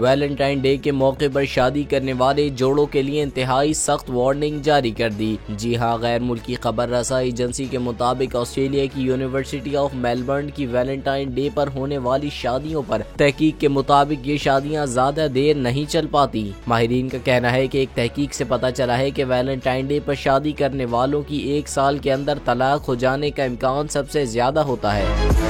Valentine day के मौके पर शादी करने वाले जोड़ों के लिए इंतहाई सख्त वार्निंग जारी कर दी। जी हां, गैर मुल्की खबर रसा एजेंसी के मुताबिक ऑस्ट्रेलिया की यूनिवर्सिटी ऑफ मेलबर्न की वैलेंटाइन डे पर होने वाली शादियों पर तहकीक के मुताबिक ये शादियां ज्यादा देर नहीं चल पाती। माहिरीन का कहना है कि एक तहकीक से पता चला है कि वैलेंटाइन डे पर शादी करने वालों की 1 साल के अंदर तलाक हो जाने का इम्कान सबसे ज्यादा होता है।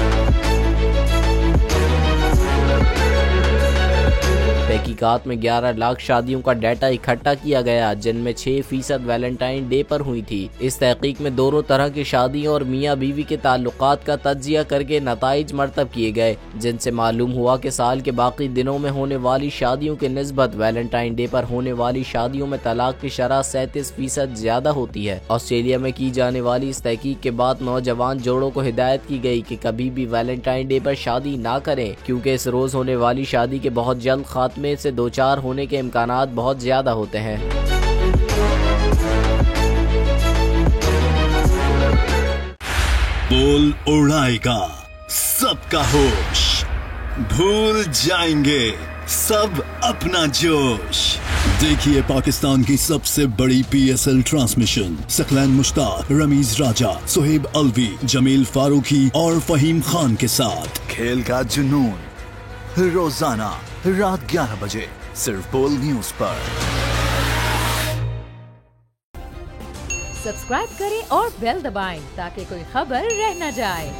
तहकीकात में 11 लाख शादियों का डाटा इकट्ठा किया गया, जिनमें 6% वैलेंटाइन डे पर हुई थी। इस तहकीक में दोनों तरह की शादियों और मियाँ बीवी के ताल्लुकात का तज्जिया करके नताइज मरतब किए गए, जिनसे मालूम हुआ कि साल के बाकी दिनों में होने वाली शादियों के निस्बत वैलेंटाइन डे पर होने वाली शादियों में तलाक की शरह 37% ज्यादा होती है। ऑस्ट्रेलिया में की जाने वाली इस तहकीक के बाद नौजवान जोड़ों को हिदायत की गई कि कभी भी वैलेंटाइन डे पर शादी ना करें, क्योंकि इस रोज होने वाली शादी के बहुत जल्द खात्मे से दो चार होने के इम्कानात बहुत ज्यादा होते हैं। बोल उड़ाएगा सबका होश, भूल जाएंगे सब अपना जोश। देखिए पाकिस्तान की सबसे बड़ी PSL ट्रांसमिशन सकलैन मुश्ताक, रमीज राजा, सुहेब अलवी, जमील फारूकी और फहीम खान के साथ खेल का जुनून रोजाना रात 11 बजे सिर्फ बोल न्यूज पर। सब्सक्राइब करें और बेल दबाएं ताकि कोई खबर रह न जाए।